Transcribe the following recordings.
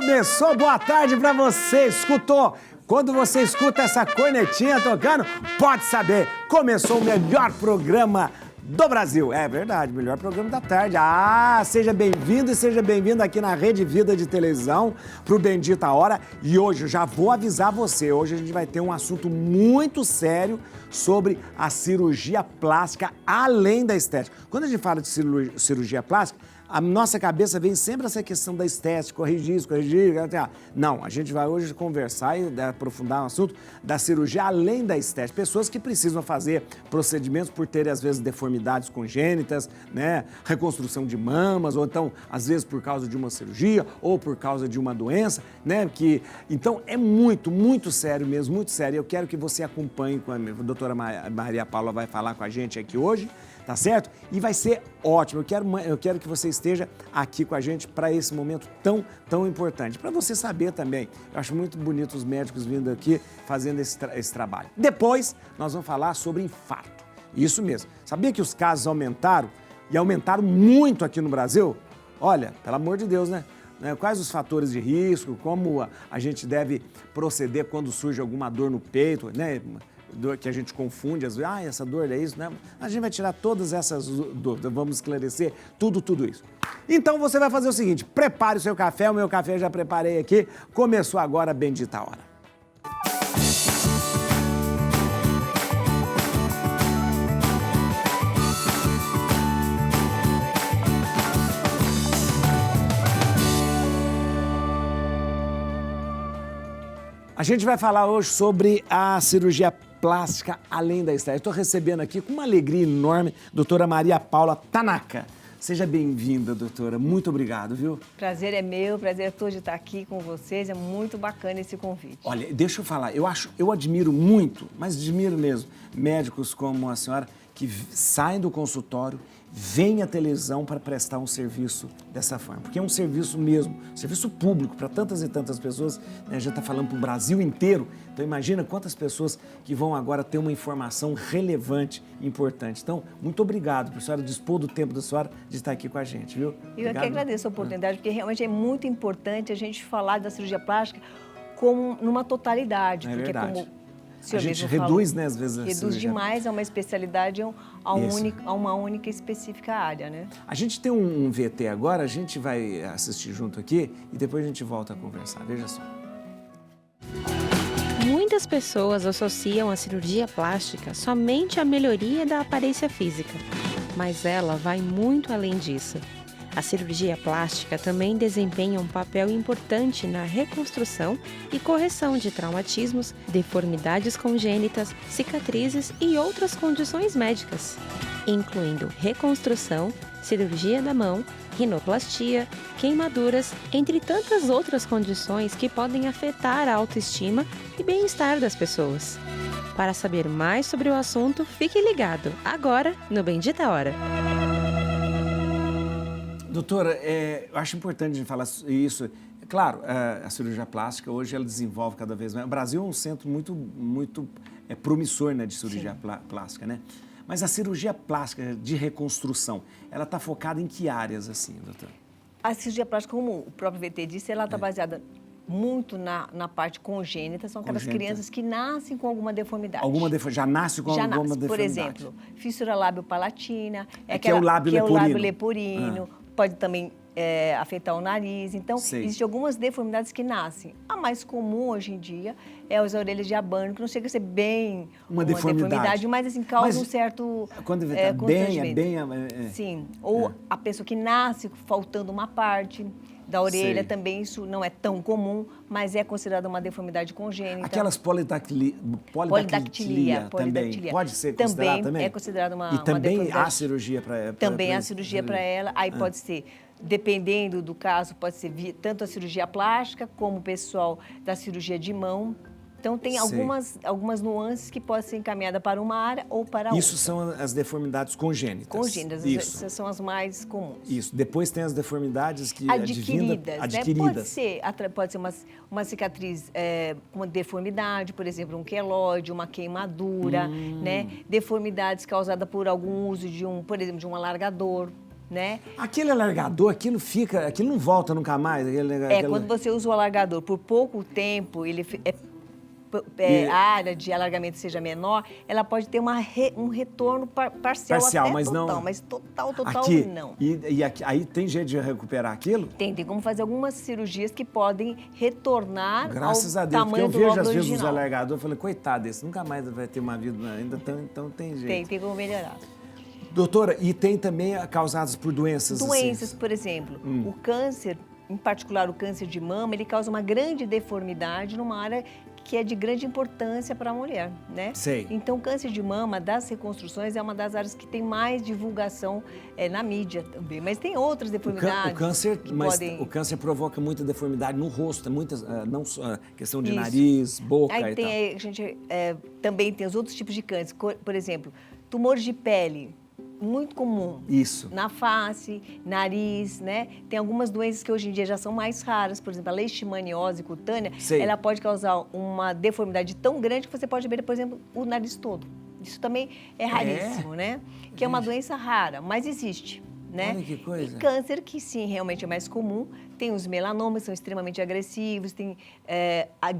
Começou, boa tarde pra você, escutou? Quando você escuta essa cornetinha tocando, pode saber, começou o melhor programa do Brasil. É verdade, melhor programa da tarde. Seja bem-vindo e seja bem-vindo aqui na Rede Vida de Televisão pro Bendita Hora. E hoje eu já vou avisar você, hoje a gente vai ter um assunto muito sério sobre a cirurgia plástica além da estética. Quando a gente fala de cirurgia plástica, a nossa cabeça vem sempre essa questão da estética, corrigir isso, corrigir... Não, a gente vai hoje conversar e aprofundar o assunto da cirurgia além da estética. Pessoas que precisam fazer procedimentos por terem, às vezes, deformidades congênitas, né? Reconstrução de mamas, ou então, às vezes, por causa de uma cirurgia ou por causa de uma doença, né? Então, é muito, muito sério mesmo, muito sério. Eu quero que você acompanhe, com a doutora Maria Paula vai falar com a gente aqui hoje, tá certo? E vai ser ótimo. Eu quero que você esteja aqui com a gente para esse momento tão importante. Para você saber também, eu acho muito bonito os médicos vindo aqui fazendo esse trabalho. Depois, nós vamos falar sobre infarto. Isso mesmo. Sabia que os casos aumentaram? E aumentaram muito aqui no Brasil? Olha, pelo amor de Deus, né? Quais os fatores de risco, como a gente deve proceder quando surge alguma dor no peito, né? Que a gente confunde, às vezes, essa dor é isso, né? A gente vai tirar todas essas dúvidas, vamos esclarecer tudo isso. Então você vai fazer o seguinte, prepare o seu café, o meu café eu já preparei aqui, começou agora a Bendita Hora. A gente vai falar hoje sobre a cirurgia plástica além da estética. Estou recebendo aqui com uma alegria enorme a doutora Maria Paula Tanaka. Seja bem-vinda, doutora. Muito obrigado, viu? Prazer é meu, prazer é todo de estar aqui com vocês. É muito bacana esse convite. Olha, deixa eu falar, eu admiro muito, mas admiro mesmo, médicos como a senhora que saem do consultório, vêm à televisão para prestar um serviço dessa forma. Porque é um serviço mesmo, serviço público para tantas e tantas pessoas, né? Já está falando para o Brasil inteiro. Então imagina quantas pessoas que vão agora ter uma informação relevante e importante. Então, muito obrigado por a senhora dispor do tempo da senhora de estar aqui com a gente, viu? Eu é que agradeço a oportunidade, porque realmente é muito importante a gente falar da cirurgia plástica como numa totalidade. É porque verdade. Como a gente reduz, né, às vezes, a reduz cirurgia. demais a uma especialidade, a uma única específica área, né? A gente tem um VT agora, a gente vai assistir junto aqui e depois a gente volta a conversar. Veja só. Muitas pessoas associam a cirurgia plástica somente à melhoria da aparência física, mas ela vai muito além disso. A cirurgia plástica também desempenha um papel importante na reconstrução e correção de traumatismos, deformidades congênitas, cicatrizes e outras condições médicas, incluindo reconstrução, cirurgia da mão, rinoplastia, queimaduras, entre tantas outras condições que podem afetar a autoestima e bem-estar das pessoas. Para saber mais sobre o assunto, fique ligado agora no Bendita Hora. Doutora, eu acho importante a gente falar isso. Claro, a cirurgia plástica hoje ela desenvolve cada vez mais. O Brasil é um centro muito promissor, né, de cirurgia plástica, né? Mas a cirurgia plástica de reconstrução, ela está focada em que áreas, assim, doutora? A cirurgia plástica, como o próprio VT disse, ela está baseada muito na parte congênita. São aquelas crianças que nascem com alguma deformidade. Já nasce com alguma deformidade? Por exemplo, fissura lábio-palatina. Que é o lábio leporino. Pode também afetar o nariz. Então, existem algumas deformidades que nascem. A mais comum hoje em dia é as orelhas de abano, que não chega a ser bem uma deformidade, mas assim, causa um certo quando Sim. Ou a pessoa que nasce faltando uma parte da orelha, também isso não é tão comum, mas é considerada uma deformidade congênita. Aquelas polidactilia também pode ser considerada também? É considerada uma deformidade. E também deformidade. há cirurgia para ela? Também há cirurgia para ela. Aí pode ser, dependendo do caso, pode ser tanto a cirurgia plástica como o pessoal da cirurgia de mão. Então, tem algumas nuances que podem ser encaminhadas para uma área ou para outra. Isso são as deformidades congênitas. Congênitas, essas são as mais comuns. Isso. Depois tem as deformidades que adquiridas. Adquiridas. Né? Pode ser uma cicatriz, uma deformidade, por exemplo, um queloide, uma queimadura, né? Deformidades causadas por algum uso por exemplo, de um alargador. né? Aquele alargador, aquilo não volta nunca mais? Quando você usa o alargador por pouco tempo, a área de alargamento seja menor, ela pode ter um retorno parcial até mas total, não... mas total aqui, não. Aí tem jeito de recuperar aquilo? Tem como fazer algumas cirurgias que podem retornar Graças ao a Deus, porque tamanho eu do vejo lóbulo às vezes os original. alargadores, eu falei, coitado desse, nunca mais vai ter uma vida ainda, então tem jeito. Tem como melhorar. Doutora, e tem também causadas por doenças? Doenças, assim? por exemplo, o câncer, em particular o câncer de mama, ele causa uma grande deformidade numa área que é de grande importância para a mulher, né? Sei. Então, o câncer de mama, das reconstruções, é uma das áreas que tem mais divulgação na mídia também. Mas tem outras deformidades. O câncer provoca muita deformidade no rosto, muitas, não só questão de nariz, boca Aí e tal. a gente também tem os outros tipos de câncer. Por exemplo, tumores de pele. Muito comum. Isso. Na face, nariz, né? Tem algumas doenças que hoje em dia já são mais raras, por exemplo, a leishmaniose cutânea, ela pode causar uma deformidade tão grande que você pode ver, por exemplo, o nariz todo. Isso também é raríssimo, né? Que é uma doença rara, mas existe. Né? Olha que coisa. E câncer, que sim, realmente é mais comum, tem os melanomas, são extremamente agressivos, tem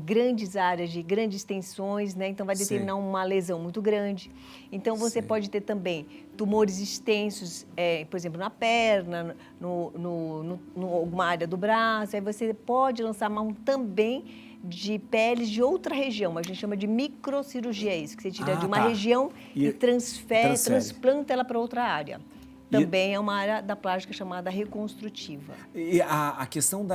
grandes áreas de grandes tensões, né? Então vai determinar uma lesão muito grande. Então você pode ter também tumores extensos, por exemplo, na perna, alguma área do braço, aí você pode lançar mão também de peles de outra região, a gente chama de microcirurgia, isso, que você tira de uma região e transplanta ela para outra área. Também é uma área da plástica chamada reconstrutiva. E a questão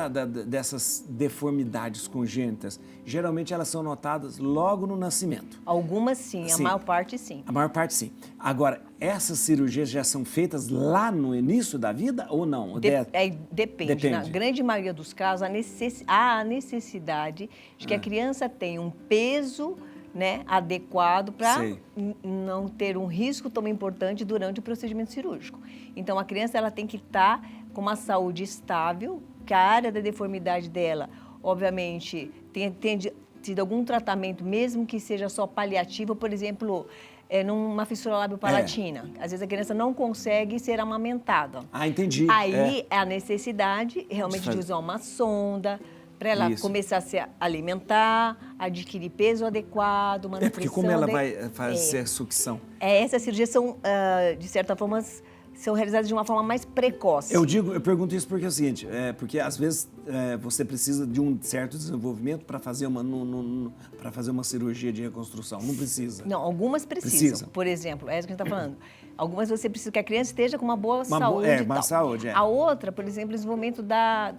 dessas deformidades congênitas, geralmente elas são notadas logo no nascimento. Algumas sim, a maior parte sim. A maior parte sim. Agora, essas cirurgias já são feitas lá no início da vida ou não? Depende. Na grande maioria dos casos, há a necessidade de que a criança tenha um peso, né, adequado para não ter um risco tão importante durante o procedimento cirúrgico. Então, a criança ela tem que estar com uma saúde estável, que a área da deformidade dela, obviamente, tenha tido algum tratamento, mesmo que seja só paliativo, por exemplo, numa fissura lábio-palatina. Às vezes a criança não consegue ser amamentada. Ah, entendi. Aí é a necessidade realmente de usar uma sonda, para ela começar a se alimentar, adquirir peso adequado, uma nutrição... Porque como ela vai fazer a sucção? Essas cirurgias são, de certa forma, são realizadas de uma forma mais precoce. Eu pergunto isso porque é o seguinte, porque às vezes você precisa de um certo desenvolvimento para fazer uma cirurgia de reconstrução. Não precisa. Não, algumas precisam. Por exemplo, é isso que a gente está falando. Algumas você precisa que a criança esteja com uma boa saúde. Uma saúde, A outra, por exemplo, o desenvolvimento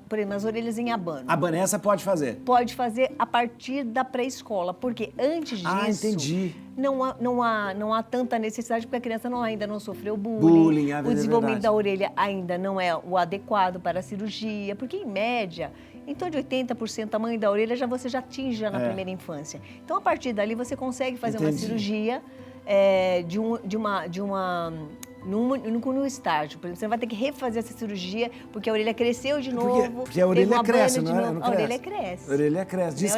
por exemplo, as orelhas em abano. Abano, essa pode fazer? Pode fazer a partir da pré-escola, porque antes disso... Ah, entendi. Não há tanta necessidade, porque a criança ainda não sofreu bullying. O desenvolvimento da orelha ainda não é o adequado para a cirurgia, porque, em média, em torno de 80% do tamanho da orelha você já atinge na primeira infância. Então, a partir dali, você consegue fazer uma cirurgia no estágio. Por exemplo, você vai ter que refazer essa cirurgia porque a orelha cresceu de novo. Porque a orelha cresce, não é? A orelha cresce. A orelha cresce. Diz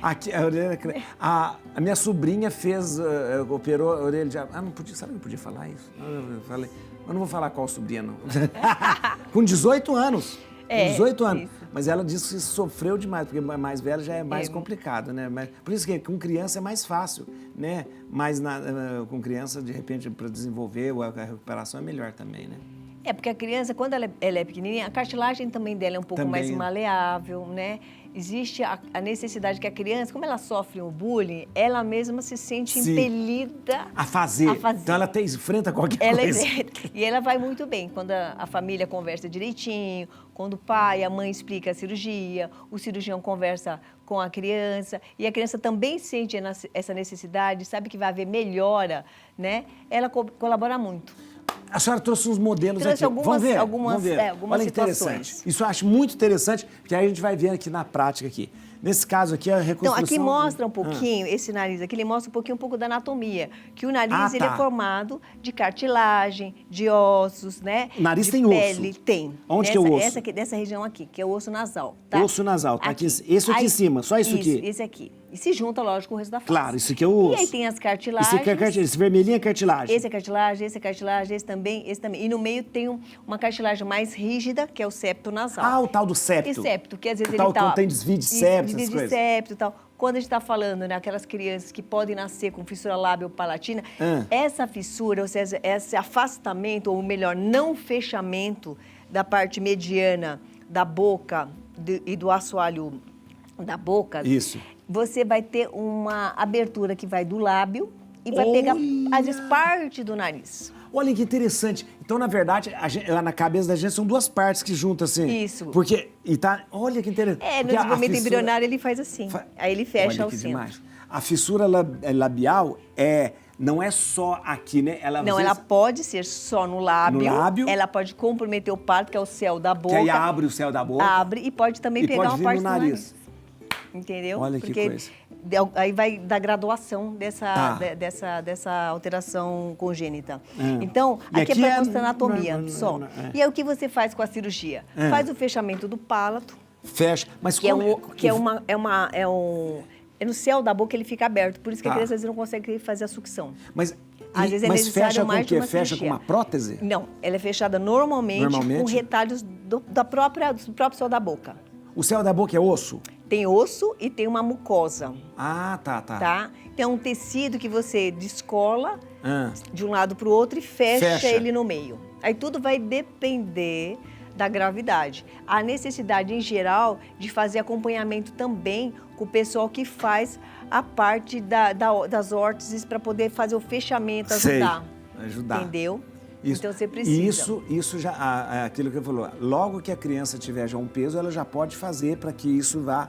aqui, a orelha cresce. A minha sobrinha operou a orelha de... não podia, sabe que não podia falar isso? Eu falei, mas não vou falar qual sobrinha, não. Com 18 anos. Com 18 anos. Isso. Mas ela disse que sofreu demais, porque mais velha já é mais complicado, né? Mas, por isso que com criança é mais fácil, né? Mas com criança, de repente, para desenvolver, a recuperação é melhor também, né? Porque a criança, quando ela é pequenininha, a cartilagem também dela é um pouco mais maleável, né? Existe a necessidade que a criança, como ela sofre o bullying, ela mesma se sente impelida a fazer. Então ela enfrenta qualquer coisa. E ela vai muito bem quando a família conversa direitinho, quando o pai, a mãe explica a cirurgia, o cirurgião conversa com a criança e a criança também sente essa necessidade, sabe que vai haver melhora, né? Ela colabora muito. A senhora trouxe uns modelos aqui. Vamos ver. Olha, situações. Isso eu acho muito interessante, porque aí a gente vai ver aqui na prática aqui. Nesse caso aqui, a Então, reconstrução... aqui mostra um pouquinho, esse nariz aqui, ele mostra um pouco da anatomia. Que o nariz, ele é formado de cartilagem, de ossos, né? O nariz de tem pele. osso? Tem. Onde que é o osso? Essa aqui, dessa região aqui, que é o osso nasal, tá? Osso nasal, tá aqui. Esse aqui em cima, só isso aqui? Esse aqui. E se junta, lógico, com o resto da face. Claro, isso aqui é o osso. E aí tem as cartilagens. Esse aqui é cartilagem, esse vermelhinho é cartilagem. Esse é cartilagem, esse é cartilagem, esse também, esse também. E no meio tem uma cartilagem mais rígida, que é o septo nasal. Ah, o tal do septo. E septo, que às vezes o tal ele tá... quando tem desvio de septo, essas desvio de coisas. septo e tal. Quando a gente está falando, né, aquelas crianças que podem nascer com fissura lábio-palatina, essa fissura, ou seja, esse afastamento, ou melhor, não fechamento da parte mediana da boca e do assoalho da boca, Isso. você vai ter uma abertura que vai do lábio e vai pegar, às vezes, parte do nariz. Olha que interessante. Então, na verdade, lá na cabeça da gente são duas partes que juntam assim. Isso. Porque, olha que interessante. No Porque desenvolvimento embrionário ele faz assim. Aí ele fecha olha o que centro. demais. A fissura labial não é só aqui, né? Ela pode ser só no lábio. No lábio. Ela pode comprometer o pálito, que é o céu da boca. Que aí abre o céu da boca. Abre e pode também pegar uma parte do nariz. Entendeu? Olha que coisa. Aí vai da graduação dessa alteração congênita. Então, aqui é para mostrar anatomia só. E aí o que você faz com a cirurgia? Faz o fechamento do pálito. Fecha. Mas É no céu da boca, ele fica aberto. Por isso que a criança às vezes não consegue fazer a sucção. Às vezes é necessário fecha mais com o quê? de uma Fecha cirurgia. com uma prótese? Não, ela é fechada normalmente com retalhos do próprio céu da boca. O céu da boca é osso? Tem osso e tem uma mucosa. Ah, tá. Tá? Tem um tecido que você descola de um lado para o outro e fecha ele no meio. Aí tudo vai depender da gravidade. A necessidade, em geral, de fazer acompanhamento também com o pessoal que faz a parte das órteses para poder fazer o fechamento, ajudar. Ajudar. Entendeu? Isso. Então você precisa. Isso já, aquilo que eu falou, logo que a criança tiver já um peso, ela já pode fazer para que isso vá,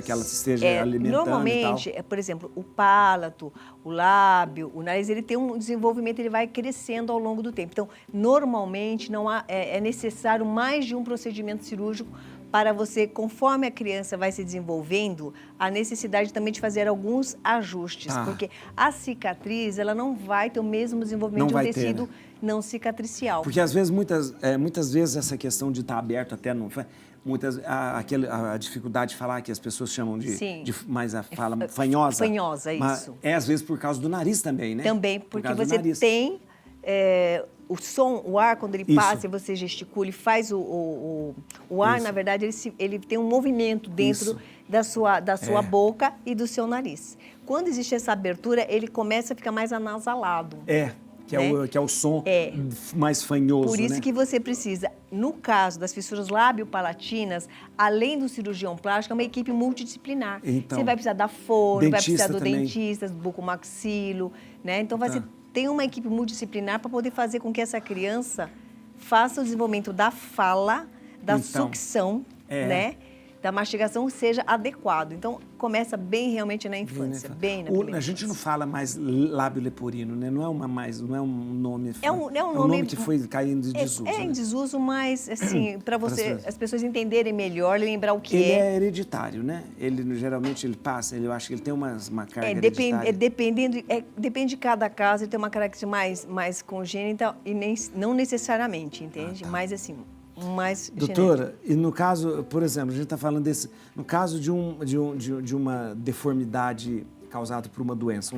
que ela esteja alimentando normalmente, e tal. Por exemplo, o palato, o lábio, o nariz, ele tem um desenvolvimento, ele vai crescendo ao longo do tempo. Então, normalmente, não é necessário mais de um procedimento cirúrgico para você, conforme a criança vai se desenvolvendo, a necessidade também de fazer alguns ajustes. Porque a cicatriz, ela não vai ter o mesmo desenvolvimento de um tecido não cicatricial. Porque, às vezes, muitas vezes, essa questão de estar aberto até não... a dificuldade de falar que as pessoas chamam de mais a fala fanhosa. Fanhosa, isso. Mas às vezes por causa do nariz também, né? Também, porque você tem o som, o ar, quando ele passa e você gesticula e faz o ar, na verdade, ele tem um movimento dentro da sua boca e do seu nariz. Quando existe essa abertura, ele começa a ficar mais anasalado. Que é o som mais fanhoso, Por isso que você precisa, no caso das fissuras lábio-palatinas, além do cirurgião plástico, é uma equipe multidisciplinar. Então, você vai precisar da fono, vai precisar do dentista, do bucomaxilo, né? Então, você tem uma equipe multidisciplinar para poder fazer com que essa criança faça o desenvolvimento da fala, da sucção, né? Da mastigação seja adequado. Então, começa bem realmente na infância, bem na primeira A gente não fala mais lábio leporino, né? Não é um nome... É um nome que foi caindo em desuso. Em desuso, mas, assim, para as pessoas entenderem melhor, lembrar o que ele é hereditário, né? Geralmente ele passa, eu acho que ele tem uma carga hereditária. Depende de cada caso, ele tem uma característica mais congênita e não necessariamente, entende? Mas, assim... Doutora, e no caso, por exemplo, a gente está falando no caso de uma deformidade causada por uma doença,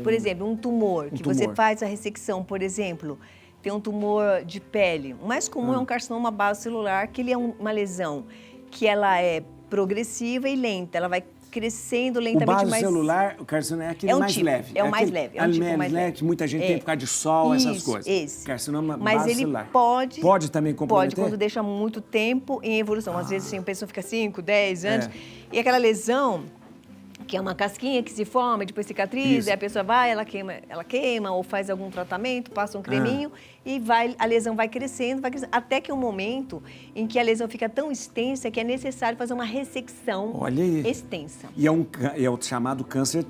por exemplo, um tumor, você faz a ressecção, por exemplo, tem um tumor de pele. O mais comum é um carcinoma basocelular, que ele é uma lesão que ela é progressiva e lenta, ela vai crescendo lentamente. O basocelular, o carcinoma é aquele mais leve. É o mais leve. É um tipo mais leve, que muita gente tem por causa de sol, essas coisas. Esse. Carcinoma basocelular. Mas ele pode também comprometer? Pode, quando deixa muito tempo em evolução. Às vezes, assim, a pessoa fica 5, 10 anos. E aquela lesão, que é uma casquinha que se forma, depois cicatriza, e a pessoa vai, ela queima ou faz algum tratamento, passa um creminho e a lesão vai crescendo, até que um momento em que a lesão fica tão extensa que é necessário fazer uma ressecção extensa. E é o chamado câncer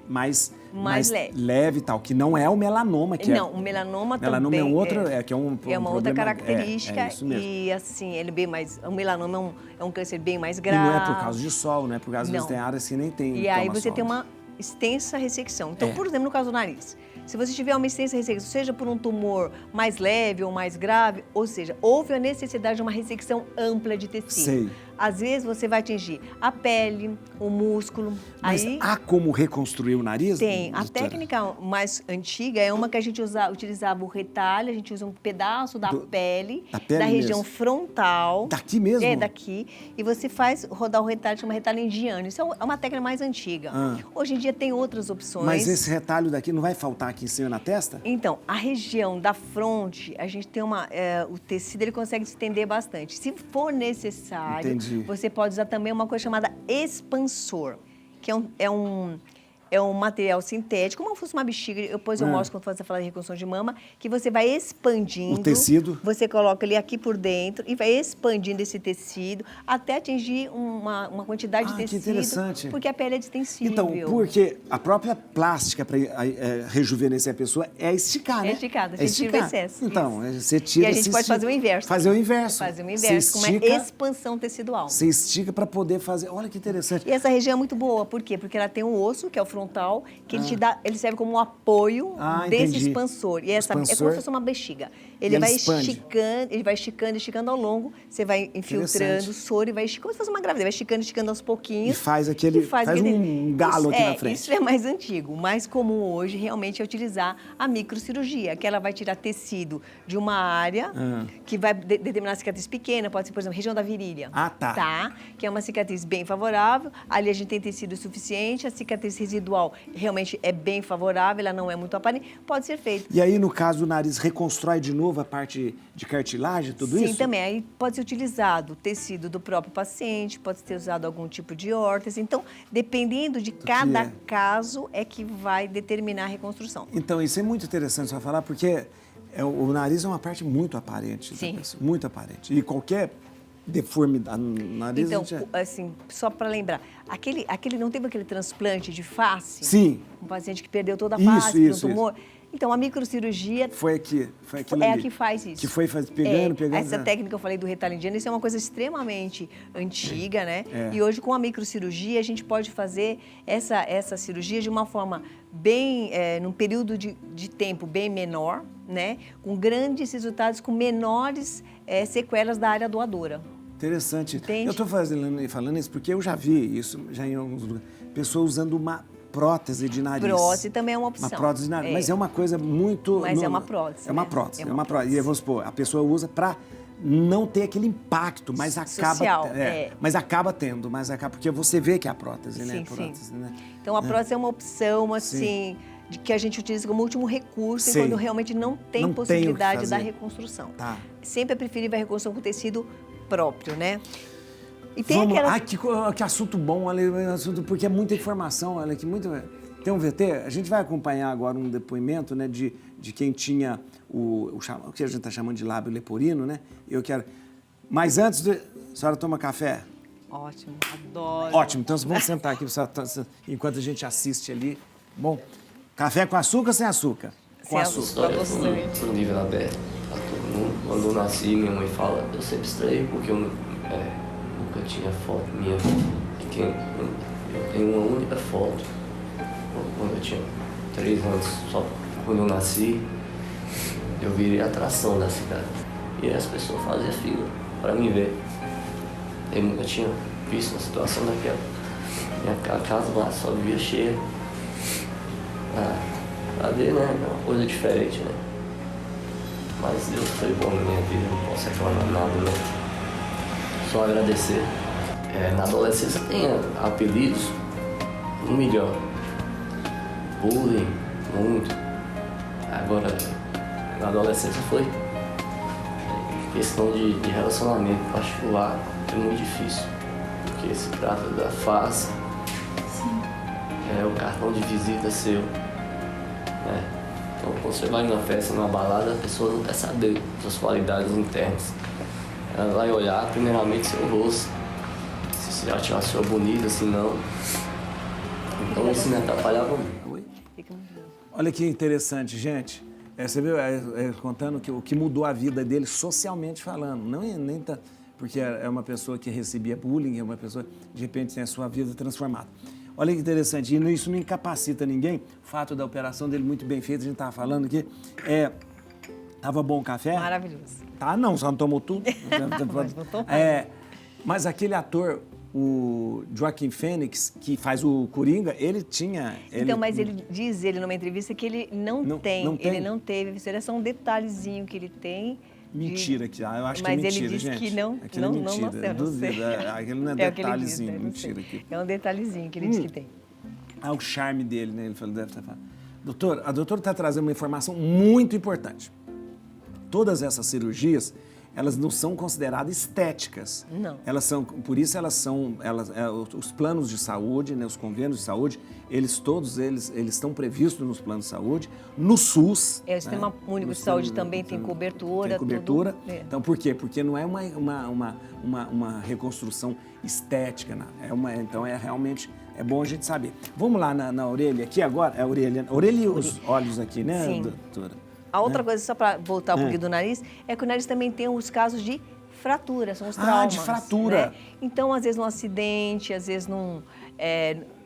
mais Mais leve e tal, que não é o melanoma. Não, o melanoma também. Melanoma é um outro, que é um uma outra característica. É isso mesmo. E assim, ele é bem mais. O melanoma é um câncer bem mais E grave. não é por causa de sol, né? Porque às vezes tem áreas que nem tem. E aí você tem uma extensa ressecção. Então, por exemplo, no caso do nariz, se você tiver uma extensa ressecção, seja por um tumor mais leve ou mais grave, ou seja, houve a necessidade de uma ressecção ampla de tecido. Sei. Às vezes você vai atingir a pele, o músculo. Mas aí há como reconstruir o nariz? tem. A doutora? técnica mais antiga é uma que a gente utilizava o retalho, a gente usa um pedaço da pele, da região mesmo. frontal. Daqui mesmo? É, daqui. E você faz rodar o retalho, chama retalho indiano. Isso é uma técnica mais antiga. Hoje em dia tem outras opções. Mas esse retalho daqui não vai faltar aqui em cima na testa? Então, a região da fronte, a gente tem o tecido, ele consegue se estender bastante. Se for necessário, Entendi. você pode usar também uma coisa chamada expansor, que é um material sintético, como se fosse uma bexiga. Depois eu mostro quando você falar de reconstrução de mama, que você vai expandindo. O tecido. Você coloca ele aqui por dentro e vai expandindo esse tecido até atingir uma quantidade de tecido. Que interessante. Porque a pele é distensível. Então, porque a própria plástica para rejuvenescer a pessoa é esticar, né? É esticada, a gente tira o excesso. Então, você tira... E a gente pode fazer o inverso. Fazer o inverso. Fazer o inverso, com uma expansão tecidual. Você estica para poder fazer... Olha que interessante. E essa região é muito boa, por quê? Porque ela tem um osso, que é o frontal, que ele serve como um apoio desse expansor. E essa é como se fosse uma bexiga. Ele vai esticando ao longo, você vai infiltrando o soro e vai esticando, como se fosse uma gravidez, vai esticando aos pouquinhos. E faz um galo aqui na frente. Isso é mais antigo. O mais comum hoje realmente é utilizar a microcirurgia, que ela vai tirar tecido de uma área que vai determinar cicatriz pequena, pode ser, por exemplo, região da virilha. Tá? Que é uma cicatriz bem favorável. Ali a gente tem tecido suficiente, a cicatriz residual realmente é bem favorável, ela não é muito aparente, pode ser feita. E aí, no caso, o nariz reconstrói de novo a parte de cartilagem, tudo isso? Sim, também. Aí pode ser utilizado o tecido do próprio paciente, pode ser usado algum tipo de órtese. Então, dependendo de cada caso, é que vai determinar a reconstrução. Então, isso é muito interessante só falar, porque o nariz é uma parte muito aparente. Sim. Muito aparente. E qualquer deformidade no nariz... Então, assim, só para lembrar, não teve aquele transplante de face? Sim. Um paciente que perdeu toda a face, um tumor. Isso. Então, a microcirurgia... Foi aquilo é ali. a que faz isso. Que foi pegando. Essa técnica que eu falei do retalho indiano, isso é uma coisa extremamente antiga, né? E hoje, com a microcirurgia, a gente pode fazer essa cirurgia de uma forma bem... num período de tempo bem menor, né? Com grandes resultados, com menores sequelas da área doadora. Interessante. Entende? Eu estou falando isso porque eu já vi isso já em alguns lugares. Pessoas usando uma prótese de nariz. Prótese também é uma opção. Uma prótese de nariz. Mas é uma coisa muito... Mas é uma prótese. É uma prótese. É uma prótese. E vamos supor, a pessoa usa para não ter aquele impacto, mas acaba... Social, Mas acaba tendo, porque você vê que é a prótese, né? Sim, prótese, sim. Né? Então, a prótese é uma opção, assim... que a gente utiliza como último recurso quando realmente não tem possibilidade da reconstrução. Tá. Sempre é preferível a reconstrução com tecido próprio, né? E tem aquela... que assunto bom, porque é muita informação, olha que muito... Tem um VT, a gente vai acompanhar agora um depoimento, né, de quem tinha o que a gente está chamando de lábio leporino, né? Eu quero... Mas antes, a senhora toma café? Ótimo, adoro. Ótimo, então vamos sentar aqui enquanto a gente assiste ali. Bom, café com açúcar ou sem açúcar? Com açúcar. Pro nível aberto, pra todo mundo. Quando eu nasci, minha mãe fala, eu sempre estranhei porque eu nunca tinha foto minha pequena. Eu tenho uma única foto, quando eu tinha 3 anos, só quando eu nasci, eu virei atração da cidade. E as pessoas faziam fila pra me ver. Eu nunca tinha visto uma situação daquela. Minha casa lá só vivia cheia. Cadê, né? É uma coisa diferente, né? Mas Deus foi bom na minha vida, não posso reclamar nada, né? Só agradecer. Na adolescência tem apelidos, 1 milhão. Bullying, muito. Agora, na adolescência foi questão de relacionamento particular, é muito difícil. Porque se trata da face, é o cartão de visita seu. Então, quando você vai numa festa, numa balada, a pessoa não quer saber suas qualidades internas. Ela vai olhar primeiramente seu rosto, se você já achou bonita, se não. Então isso me atrapalhava muito. Oi? Fica muito bom. Olha que interessante, gente. Você viu, contando que o que mudou a vida dele socialmente falando. Não nem tá, porque é uma pessoa que recebia bullying, é uma pessoa que de repente tem a sua vida transformada. Olha que interessante, e isso não incapacita ninguém. O fato da operação dele muito bem feita, a gente estava falando aqui. Tava bom o café? Maravilhoso. Tá, não, só não tomou tudo. Mas não tomou. Mas aquele ator, o Joaquin Phoenix, que faz o Coringa, ele tinha... Então, mas ele diz numa entrevista que ele não tem. Ele não teve. Isso é só um detalhezinho que ele tem. Mentira, eu acho que é Mas mentira, ele disse gente. que não, Aquilo é mentira, eu não sei. duvido. Aquilo não é É o que ele detalhezinho, diz, né? mentira. Aqui. É um detalhezinho que ele diz que tem. O charme dele, né? Ele falou, deve estar falando. Doutor, a doutora está trazendo uma informação muito importante. Todas essas cirurgias, elas não são consideradas estéticas. Não. Elas são, por isso os planos de saúde, né, os convênios de saúde, todos eles estão previstos nos planos de saúde, no SUS. O Sistema Único de Saúde também tem cobertura. Tem cobertura. Tudo, Então, por quê? Porque não é uma reconstrução estética, né? Então, realmente é bom a gente saber. Vamos lá na orelha aqui agora. A orelha e os olhos aqui, né, Sim. doutora? A outra coisa, só para voltar um pouquinho do nariz, é que o nariz também tem os casos de fratura, são os traumas. De fratura. Né? Então, às vezes, num acidente, às vezes,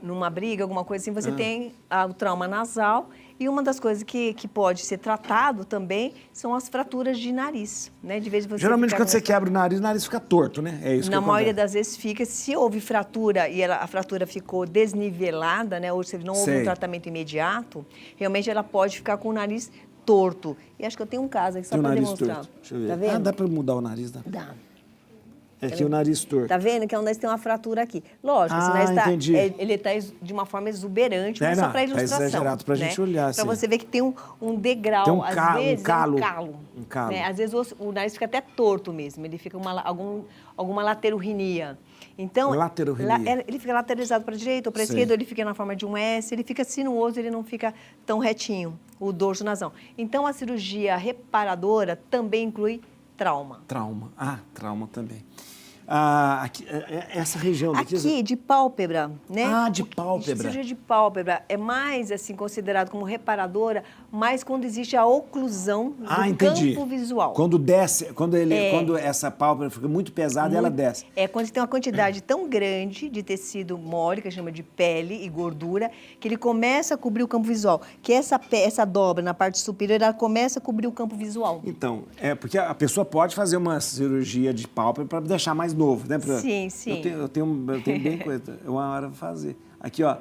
numa briga, alguma coisa assim, você tem o trauma nasal. E uma das coisas que pode ser tratado também são as fraturas de nariz, né? De vez em quando Geralmente, quando você quebra o nariz fica torto, né? É isso que Na maioria acontece. das vezes fica. Se houve fratura e a fratura ficou desnivelada, né? Ou se não houve um tratamento imediato, realmente ela pode ficar com o nariz torto. E acho que eu tenho um caso aqui só para demonstrar. Torto. Deixa eu ver. Tá vendo? Dá para mudar o nariz, dá? Dá. Aqui o nariz torto. Tá vendo que é um nariz tem uma fratura aqui. Lógico, esse nariz entendi. Ele está de uma forma exuberante, mas só para ilustração. Tá exagerado para a gente olhar. Para você ver que tem um degrau, tem às vezes calo. é um calo. Um calo. Né? Às vezes o nariz fica até torto mesmo, ele fica alguma laterorrenia. Então, Laterorrenia. ele fica lateralizado para a direita ou para a esquerda, ele fica na forma de um S, ele fica sinuoso, ele não fica tão retinho, o dorso nasal. Então, a cirurgia reparadora também inclui trauma. Trauma. Trauma também. Essa região daqui... Aqui, de pálpebra, né? De pálpebra. A cirurgia de pálpebra é mais, assim, considerado como reparadora, mas quando existe a oclusão do campo visual. Quando desce, quando essa pálpebra fica muito pesada, ela desce. Quando tem uma quantidade tão grande de tecido mole, que a gente chama de pele e gordura, que ele começa a cobrir o campo visual. Que essa dobra na parte superior, ela começa a cobrir o campo visual. Então, porque a pessoa pode fazer uma cirurgia de pálpebra para deixar mais novo, né? Sim. Eu tenho bem coisa. Uma hora vou fazer. Aqui, ó.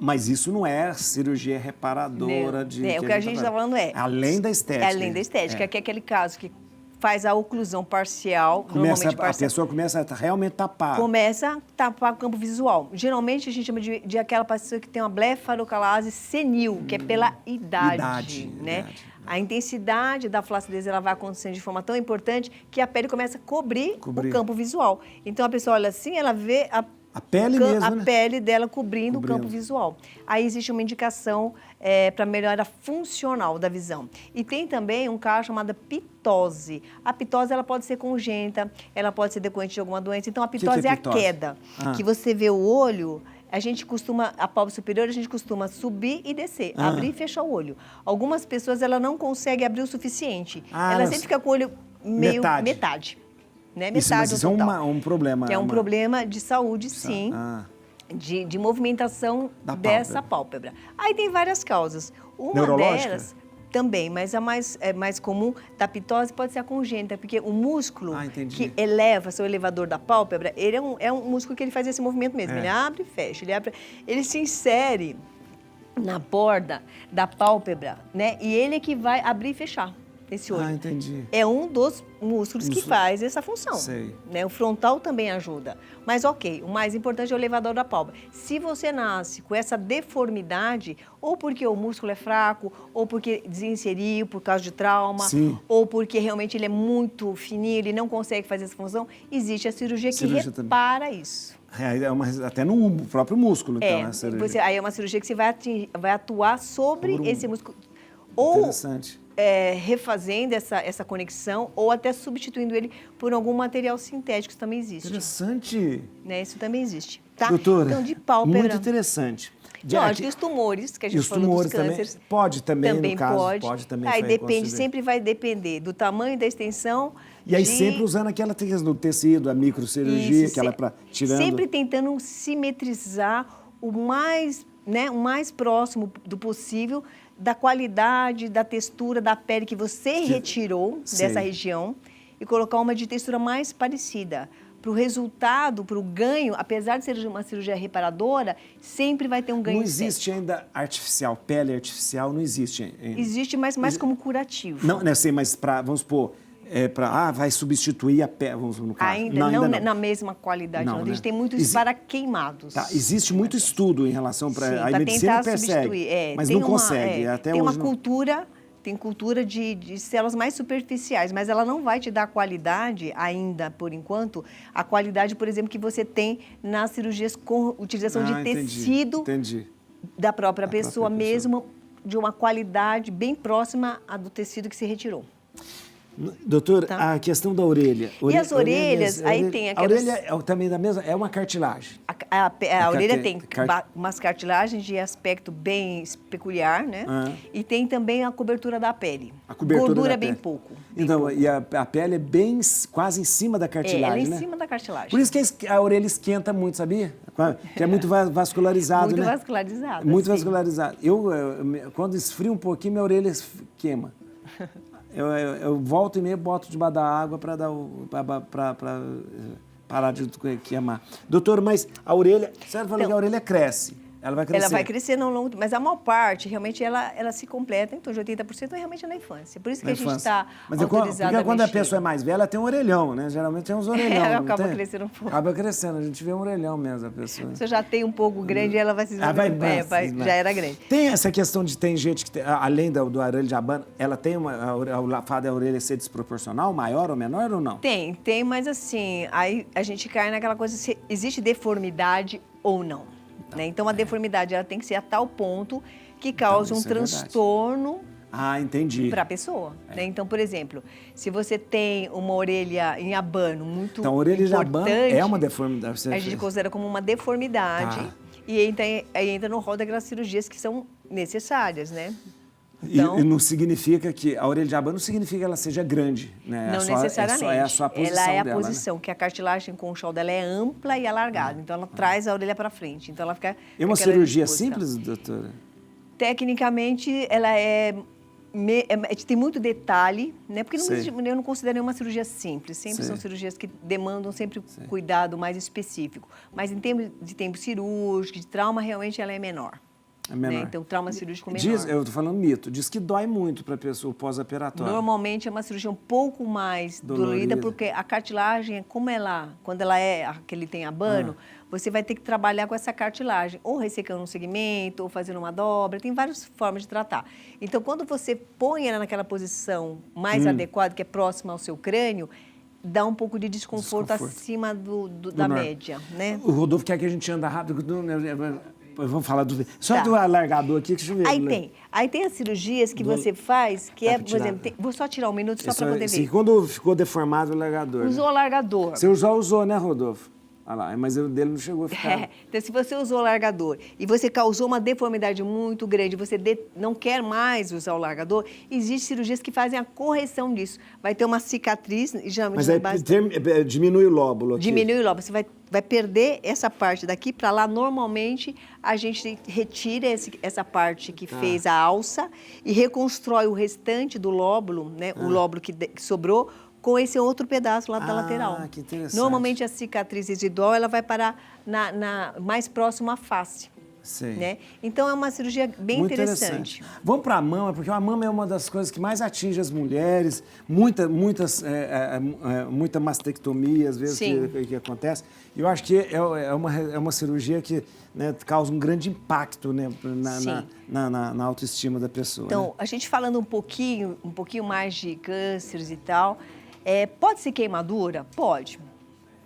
Mas isso não é cirurgia reparadora de... o que a gente está falando além da estética. Além da estética, que é aquele caso que faz a oclusão parcial, normalmente parcial. A pessoa começa a realmente tapar. Começa a tapar o campo visual. Geralmente a gente chama de aquela pessoa que tem uma blefarocalase senil, que é pela idade, né? A intensidade da flacidez ela vai acontecendo de forma tão importante que a pele começa a cobrir o campo visual. Então a pessoa olha assim, ela vê a pele mesmo, a pele dela cobrindo o campo visual. Aí existe uma indicação para melhora funcional da visão. E tem também um caso chamado pitose. A pitose ela pode ser congênita, ela pode ser decorrente de alguma doença. Então a pitose é a queda, que você vê o olho. A pálpebra superior, a gente costuma subir e descer, abrir e fechar o olho. Algumas pessoas, ela não consegue abrir o suficiente. Ela sempre fica com o olho meio metade. Né? Metade isso é um problema. É um problema de saúde, sim. De movimentação dessa pálpebra. Aí tem várias causas. Uma delas também, mas a mais comum da pitose pode ser a congênita, porque o músculo que eleva, seu elevador da pálpebra, ele é um músculo que ele faz esse movimento mesmo. Ele abre e fecha, ele se insere na borda da pálpebra, né? E ele é que vai abrir e fechar esse olho. Entendi. É um dos músculos que faz essa função. Sei. Né? O frontal também ajuda. Mas o mais importante é o elevador da pálpebra. Se você nasce com essa deformidade, ou porque o músculo é fraco, ou porque desinseriu por causa de trauma, ou porque realmente ele é muito fininho, ele não consegue fazer essa função, existe a cirurgia que repara isso. Até no próprio músculo, então, a cirurgia. Aí é uma cirurgia que você vai atuar sobre esse músculo. Ou interessante. Refazendo essa conexão ou até substituindo ele por algum material sintético, isso também existe. Interessante. Né? Isso também existe. Tá? Doutora, então, de pálpebra. muito interessante. Lógico, e os tumores, que a gente falou dos cânceres. Também, pode também, no caso, pode também. Aí depende, sempre vai depender do tamanho da extensão. E aí sempre usando aquela técnica do tecido, a microcirurgia, Isso, aquela para tirando. Sempre tentando simetrizar o mais próximo do possível da qualidade, da textura da pele que você retirou dessa região e colocar uma de textura mais parecida. Para o resultado, para o ganho, apesar de ser uma cirurgia reparadora, sempre vai ter um ganho. Não existe ainda artificial, pele artificial, não existe ainda. Existe, mas mais como curativo. Não sei, mas vamos supor, vai substituir a pele, no caso. Ainda não na mesma qualidade, não. A gente tem muitos para queimados. Tá, existe muito estudo em relação para a medicina persegue, mas não consegue. Até tem hoje uma cultura... Tem cultura de células mais superficiais, mas ela não vai te dar qualidade ainda, por enquanto, a qualidade, por exemplo, que você tem nas cirurgias com utilização de tecido da própria pessoa mesmo, de uma qualidade bem próxima à do tecido que se retirou. Doutora, a questão da orelha. E as orelhas, aí tem aquelas... A orelha também da mesma, é uma cartilagem. A orelha tem umas cartilagens de aspecto bem peculiar, né? E tem também a cobertura da pele. A cobertura gordura da pele. Bem pouco. Então, e a pele é bem, quase em cima da cartilagem, ela é em né? cima da cartilagem. Por isso que a orelha esquenta muito, sabia? Que é muito vascularizado, muito né? Vascularizado. Muito vascularizado. Quando esfria um pouquinho, minha orelha queima. Eu volto e meio, boto debaixo da água para parar de queimar. Doutor, mas a orelha, você falou que a orelha cresce. Ela vai crescer. Ela vai crescer ao longo, mas a maior parte, realmente, ela se completa, em torno de 80% realmente é na infância. Por isso que a gente está autorizado porque quando a pessoa é mais velha, ela tem um orelhão, né? Geralmente tem uns orelhão. Acaba crescendo um pouco. Acaba crescendo, a gente vê um orelhão mesmo, a pessoa. Se já tem um pouco grande, ela vai se desenvolver. Já era grande. Tem essa questão de, tem gente que, além do orelha de abano, ela tem o fato da orelha ser desproporcional, maior ou menor ou não? Tem, mas assim, aí a gente cai naquela coisa, se existe deformidade ou não. Né? Então, a deformidade ela tem que ser a tal ponto que cause um transtorno para a pessoa. Né? Então, por exemplo, se você tem uma orelha em abano muito então, a orelha de abano é uma deformidade. A gente considera como uma deformidade e entra no rol daquelas cirurgias que são necessárias, né? Então, e não significa que a orelha de abano não significa que ela seja grande, né? Não necessariamente. É a sua posição ela é a dela, posição, né? que a cartilagem conchal dela é ampla e alargada. Então, ela traz a orelha para frente. Então, ela fica... É uma cirurgia simples, doutora? Tecnicamente, ela tem muito detalhe, né? Porque eu não considero nenhuma cirurgia simples. Sempre são cirurgias que demandam sempre cuidado mais específico. Mas em termos de tempo cirúrgico, de trauma, realmente ela é menor. É menor. Né? Então, trauma cirúrgico menor. Eu estou falando mito. Diz que dói muito para a pessoa pós-operatório. Normalmente é uma cirurgia um pouco mais dolorida, porque a cartilagem, quando ele tem abano, você vai ter que trabalhar com essa cartilagem, ou ressecando um segmento, ou fazendo uma dobra, tem várias formas de tratar. Então, quando você põe ela naquela posição mais adequada, que é próxima ao seu crânio, dá um pouco de desconforto. Acima da média, né? O Rodolfo quer que a gente anda rápido. Vamos falar do... Só do alargador aqui, deixa eu ver. Aí tem as cirurgias que você faz, que por exemplo... Vou só tirar um minuto só para poder ver. Quando ficou deformado o alargador. Usou o alargador. Você já usou, né, Rodolfo? Olha lá, mas o dele não chegou a ficar... Então, se você usou o largador e você causou uma deformidade muito grande, você não quer mais usar o largador, existem cirurgias que fazem a correção disso. Vai ter uma cicatriz... Mas aí diminui o lóbulo aqui. Diminui o lóbulo. Você vai perder essa parte daqui para lá. Normalmente, a gente retira essa parte que fez a alça e reconstrói o restante do lóbulo, né? O lóbulo que sobrou, com esse outro pedaço lá da lateral. Que interessante. Normalmente, a cicatriz residual ela vai parar mais próximo à face. Sim. Né? Então, é uma cirurgia bem muito interessante. Vamos para a mama, porque a mama é uma das coisas que mais atinge as mulheres. Muita mastectomia, às vezes, que acontece. E eu acho que é uma cirurgia que, né, causa um grande impacto, né, na autoestima da pessoa. Então, né? a gente falando um pouquinho mais de cânceres e tal, pode ser queimadura? Pode.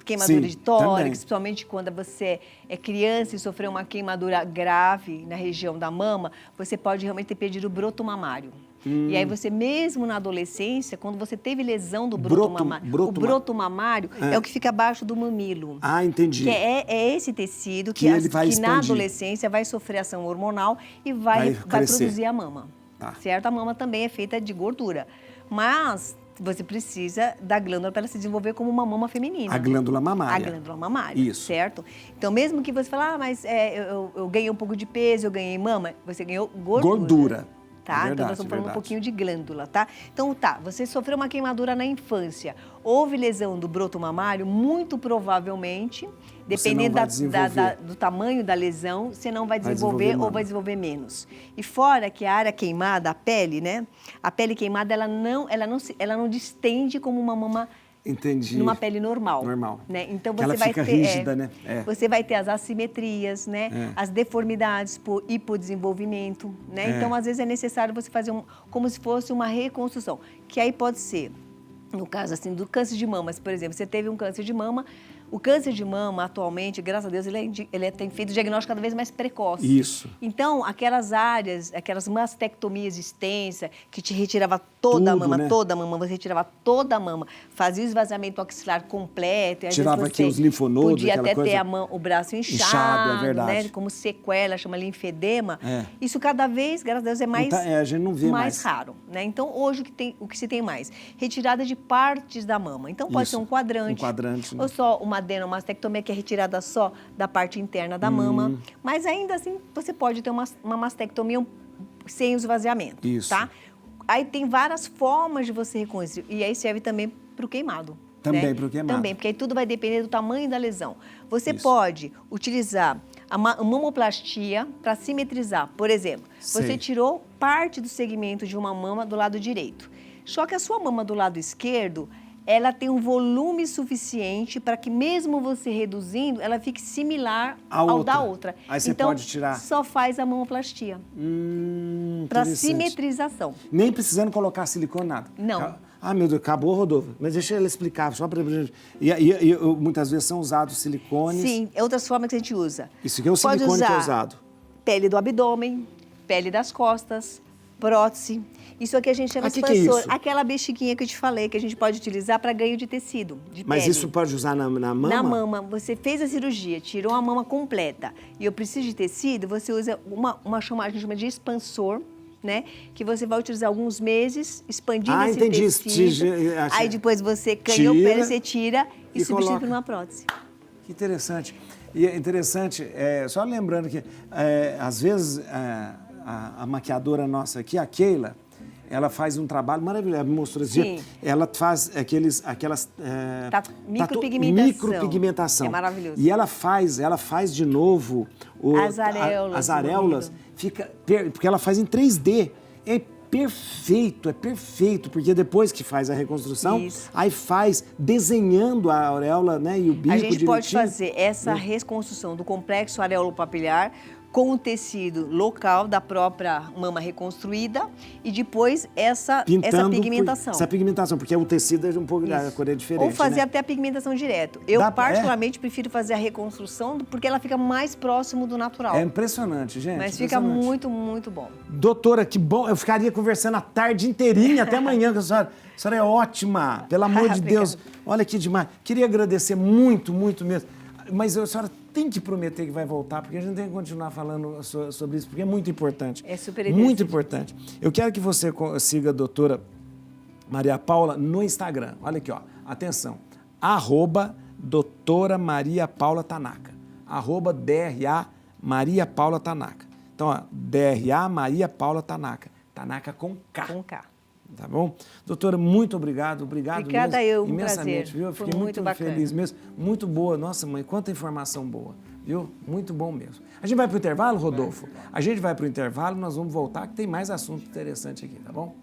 Queimadura de tórax, principalmente quando você é criança e sofreu uma queimadura grave na região da mama, você pode realmente ter perdido o broto mamário. E aí você mesmo na adolescência, quando você teve lesão do broto mamário, o broto mamário é o que fica abaixo do mamilo. Ah, entendi. Que é esse tecido Que ele vai que na expandir. adolescência vai sofrer ação hormonal e vai crescer. produzir a mama. Tá. Certo? A mama também é feita de gordura. Mas você precisa da glândula para ela se desenvolver como uma mama feminina. A glândula mamária. A glândula mamária, Isso. certo? Então, mesmo que você fale, mas eu ganhei um pouco de peso, eu ganhei mama, você ganhou gordura. Tá? É verdade, Então, nós estamos falando um verdade. pouquinho de glândula, tá? Então, você sofreu uma queimadura na infância, houve lesão do broto mamário, muito provavelmente, dependendo do tamanho da lesão, você não vai desenvolver ou vai desenvolver menos. E fora que a área queimada, a pele, né? A pele queimada, ela não distende como uma mama. Entendi. Numa pele normal. Né? Então você ela vai fica ter, rígida, né? Você vai ter as assimetrias, né? As deformidades por hipodesenvolvimento, né? Então, às vezes, é necessário você fazer como se fosse uma reconstrução. Que aí pode ser, no caso assim, do câncer de mama, por exemplo, você teve um câncer de mama. O câncer de mama, atualmente, graças a Deus, ele tem feito diagnóstico cada vez mais precoce. Isso. Então, aquelas áreas, aquelas mastectomias extensas, que te retirava toda a mama, né? toda a mama, você retirava toda a mama, fazia o esvaziamento axilar completo. E às tirava vezes aqui os linfonodos, podia aquela até coisa... ter o braço inchado, é verdade. né? Como sequela, chama linfedema. Isso cada vez, graças a Deus, é mais, a gente não vê mais raro. Né? Então, hoje, o que se tem mais? Retirada de partes da mama. Então, pode ser um quadrante. Né? Ou só uma adenomastectomia, que é retirada só da parte interna da mama. Mas ainda assim, você pode ter uma mastectomia sem esvaziamento. Isso. Tá? Aí tem várias formas de você reconstruir. E aí serve também para o queimado. Também né? para o queimado. Também, porque aí tudo vai depender do tamanho da lesão. Você pode utilizar a mamoplastia para simetrizar. Por exemplo, você tirou parte do segmento de uma mama do lado direito. Só que a sua mama do lado esquerdo, ela tem um volume suficiente para que, mesmo você reduzindo, ela fique similar ao da outra. Aí você então, pode tirar. Só faz a mamoplastia. Para simetrização. Nem precisando colocar silicone, nada. Não. Ah, meu Deus, acabou, Rodolfo. Mas deixa ele explicar, só para gente. Muitas vezes são usados silicones. Sim, é outras formas que a gente usa. Isso aqui é o silicone que é usado. Pele do abdômen, pele das costas, prótese. Isso aqui a gente chama de expansor. É Aquela bexiguinha que eu te falei, que a gente pode utilizar para ganho de tecido, de Mas pele. isso pode usar na mama? Na mama. Você fez a cirurgia, tirou a mama completa e eu preciso de tecido, você usa a gente chama de expansor, né? Que você vai utilizar alguns meses, expandindo esse tecido. Aí depois você ganhou pele, você tira e substitui por uma prótese. Que interessante. E é interessante, só lembrando que, às vezes, a maquiadora nossa aqui, a Keila, ela faz um trabalho maravilhoso. Ela me mostrou esse dia. Ela faz aquelas... micropigmentação. É maravilhoso. E ela faz de novo... As areolas. Porque ela faz em 3D. É perfeito, porque depois que faz a reconstrução, aí faz desenhando a auréola, né, e o bico direitinho. A gente pode fazer essa reconstrução do complexo areolo-papilar com o tecido local da própria mama reconstruída e depois essa pigmentação. Essa pigmentação, porque o tecido é um pouco, a cor é diferente, ou fazer, né? até a pigmentação direto. Eu, particularmente, prefiro fazer a reconstrução porque ela fica mais próximo do natural. É impressionante, gente. Mas fica muito, muito bom. Doutora, que bom. Eu ficaria conversando a tarde inteirinha, até amanhã com a senhora. A senhora é ótima, pelo amor de Deus. Olha que demais. Queria agradecer muito mesmo. Mas a senhora tem que prometer que vai voltar, porque a gente tem que continuar falando sobre isso, porque é muito importante. É super interessante. Muito importante. Eu quero que você siga a doutora Maria Paula no Instagram. Olha aqui, ó. Atenção. @doutora Maria Paula Tanaka. @DRA Maria Paula Tanaka. Então, ó, DRA Maria Paula Tanaka. Tanaka com K. Com K. Tá bom? Doutora, muito obrigado. Obrigada mesmo, eu, imensamente, prazer. Viu? Eu fiquei muito feliz mesmo. Muito boa. Nossa, mãe, quanta informação boa. Viu? Muito bom mesmo. A gente vai para o intervalo, Rodolfo? A gente vai para o intervalo, nós vamos voltar, que tem mais assunto interessante aqui, tá bom?